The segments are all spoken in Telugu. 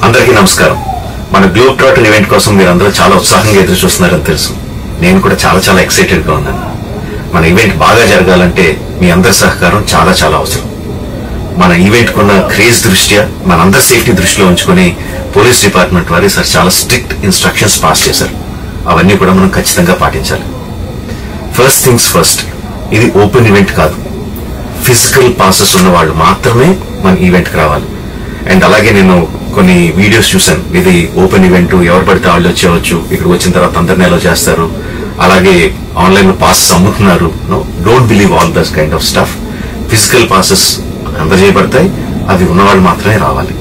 అందరికీ నమస్కారం. మన గ్లోబ్ ట్రాటర్ ఈవెంట్ కోసం మీరందరూ చాలా ఉత్సాహంగా ఎదురు చూస్తున్నారని తెలుసు. నేను కూడా చాలా ఎక్సైటెడ్ గా ఉన్నాను. మన ఈవెంట్ బాగా జరగాలంటే మీ అందరి సహకారం చాలా అవసరం. మన ఈవెంట్ కున్న క్రేజ్ దృష్ట్యా మనందరి సేఫ్టీ దృష్టిలో ఉంచుకొని పోలీస్ డిపార్ట్మెంట్ వారు సార్ చాలా స్ట్రిక్ట్ ఇన్స్ట్రక్షన్స్ పాస్ చేశారు. అవన్నీ కూడా మనం ఖచ్చితంగా పాటించాలి. ఫస్ట్ థింగ్స్ ఫస్ట్, ఇది ఓపెన్ ఈవెంట్ కాదు. ఫిజికల్ పాసెస్ ఉన్న వాళ్ళు మాత్రమే మన ఈవెంట్కి రావాలి. అండ్ అలాగే నేను కొన్ని వీడియోస్ చూశాను. ఇది ఓపెన్ ఈవెంట్, ఎవరు పడితే వాళ్ళు వచ్చేవచ్చు, ఇక్కడికి వచ్చిన తర్వాత అందరినీ ఎలా చేస్తారు, అలాగే ఆన్లైన్ లో పాసెస్ అమ్ముతున్నారు. Don't believe all this kind of stuff. Physical passes అందజేయబడతాయి, అవి ఉన్నవాళ్ళు మాత్రమే రావాలి.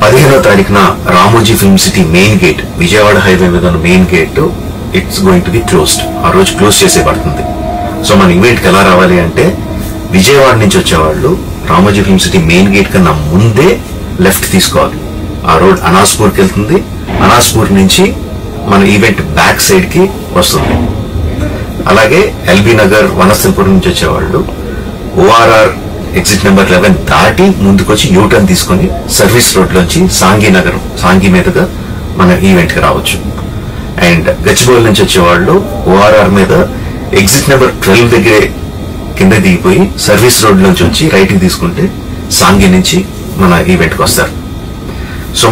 15వ తారీఖున Ramoji film city main gate, Vijayawada highway మీద ఉన్న main gate it's going to be closed. ఆ రోజు క్లోజ్ చేసేయబడుతుంది. సో మన ఈవెంట్ కి ఎలా రావాలి అంటే, విజయవాడ నుంచి వచ్చేవాళ్ళు Ramoji film city main gate కన్నా ముందే లెఫ్ట్ తీసుకోవాలి. ఆ రోడ్ అనాస్పూర్కి వెళ్తుంది. అనాస్పూర్ నుంచి మన ఈవెంట్ బ్యాక్ సైడ్ కి వస్తుంది. అలాగే ఎల్బీ నగర్, వనస్థలపురం నుంచి వచ్చేవాళ్ళు ఓఆర్ఆర్ ఎగ్జిట్ నెంబర్ 11 దాటి ముందుకొచ్చి యూటర్న్ తీసుకుని సర్వీస్ రోడ్ లోంచి సాంఘీ మీదుగా మన ఈవెంట్ కి రావచ్చు. అండ్ గచ్చిబౌలి నుంచి వచ్చేవాళ్ళు ఓఆర్ఆర్ మీద ఎగ్జిట్ నెంబర్ 12 దగ్గరే కింద దిగిపోయి సర్వీస్ రోడ్ నుంచి వచ్చి రైట్ కి తీసుకుంటే సాంఘీ నుంచి మన ఈవెంట్ కి వస్తారు. సో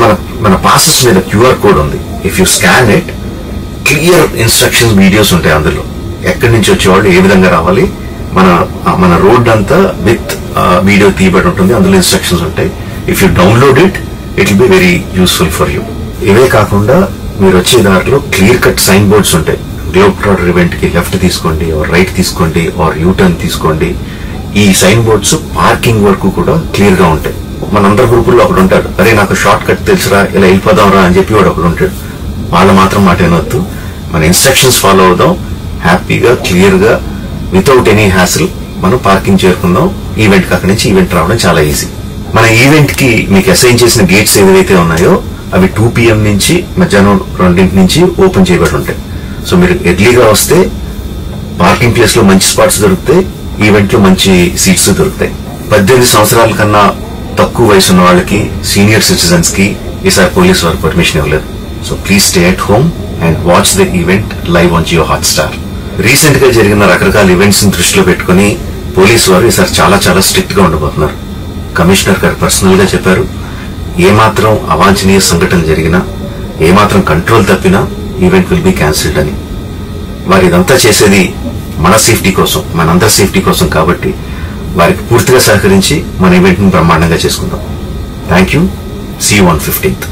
మన పాసెస్ మీద క్యూఆర్ కోడ్ ఉంది. If you scan it, clear instructions videos ఉంటాయి అందులో. ఎక్కడి నుంచి వచ్చేవాళ్ళు ఏ విధంగా రావాలి, మన రోడ్ అంతా విత్ వీడియో తీయబడి ఉంటుంది. అందులో ఇన్స్ట్రక్షన్స్ ఉంటాయి. If you download it will be very useful for you. ఇవే కాకుండా మీరు వచ్చే దారిలో క్లియర్ కట్ సైన్ బోర్డ్స్ ఉంటాయి. గ్లోబ్ ట్రాటర్ ఈవెంట్ కి లెఫ్ట్ తీసుకోండి, ఆర్ రైట్ తీసుకోండి, ఆర్ యూటర్న్ తీసుకోండి. ఈ సైన్ బోర్డ్స్ పార్కింగ్ వరకు కూడా క్లియర్ గా ఉంటాయి. మనందరి గ్రూపుల్లో ఒకడు ఉంటాడు, అరే నాకు షార్ట్ కట్ తెలుసురా, ఇలా వెళ్ళిపోదాంరా అని చెప్పి వాడు ఒకడు ఉంటాడు. వాళ్ళ మాత్రం మాట వినొద్దు. మన ఇన్స్ట్రక్షన్స్ ఫాలో అవుదాం. హ్యాపీగా క్లియర్ గా వితౌట్ ఎనీ హ్యాసిల్ మనం పార్కింగ్ చేరుకుందాం. ఈవెంట్ కి అక్కడి నుంచి ఈవెంట్ రావడం చాలా ఈజీ. మన ఈవెంట్ కి మీకు అసైన్ చేసిన గేట్స్ ఏవైతే ఉన్నాయో అవి 2 PM నుంచి మధ్యాహ్నం 2 నుంచి ఓపెన్ చేయబడి ఉంటాయి. సో మీరు ఎర్లీగా వస్తే పార్కింగ్ ప్లేస్ లో మంచి స్పాట్స్ దొరుకుతాయి, ఈవెంట్ లో మంచి సీట్స్ దొరుకుతాయి. 18 సంవత్సరాల కన్నా తక్కువ వయసు ఉన్న వాళ్ళకి, సీనియర్ సిటిజన్స్ కి ఈసారి పోలీస్ వారు పర్మిషన్ ఇవ్వలేదు. So please stay at home and watch the event live on Jio Hotstar. Recent గా జరిగిన రకరకాల ఈవెంట్స్ ని దృష్టిలో పెట్టుకుని పోలీసు వారు ఈసారి చాలా స్ట్రిక్ట్ గా ఉండబోతున్నారు. కమిషనర్ గారు పర్సనల్ గా చెప్పారు, ఏమాత్రం అవాంఛనీయ సంఘటన జరిగినా, ఏమాత్రం కంట్రోల్ తప్పినా ఈవెంట్ విల్ బి క్యాన్సిల్డ్ అని. వారు ఇదంతా చేసేది మన సేఫ్టీ కోసం, మనందరి సేఫ్టీ కోసం. కాబట్టి వారికి పూర్తిగా సహకరించి మన ఈవెంట్ ని బ్రహ్మాండంగా చేసుకుందాం. Thank you. See you on 15th.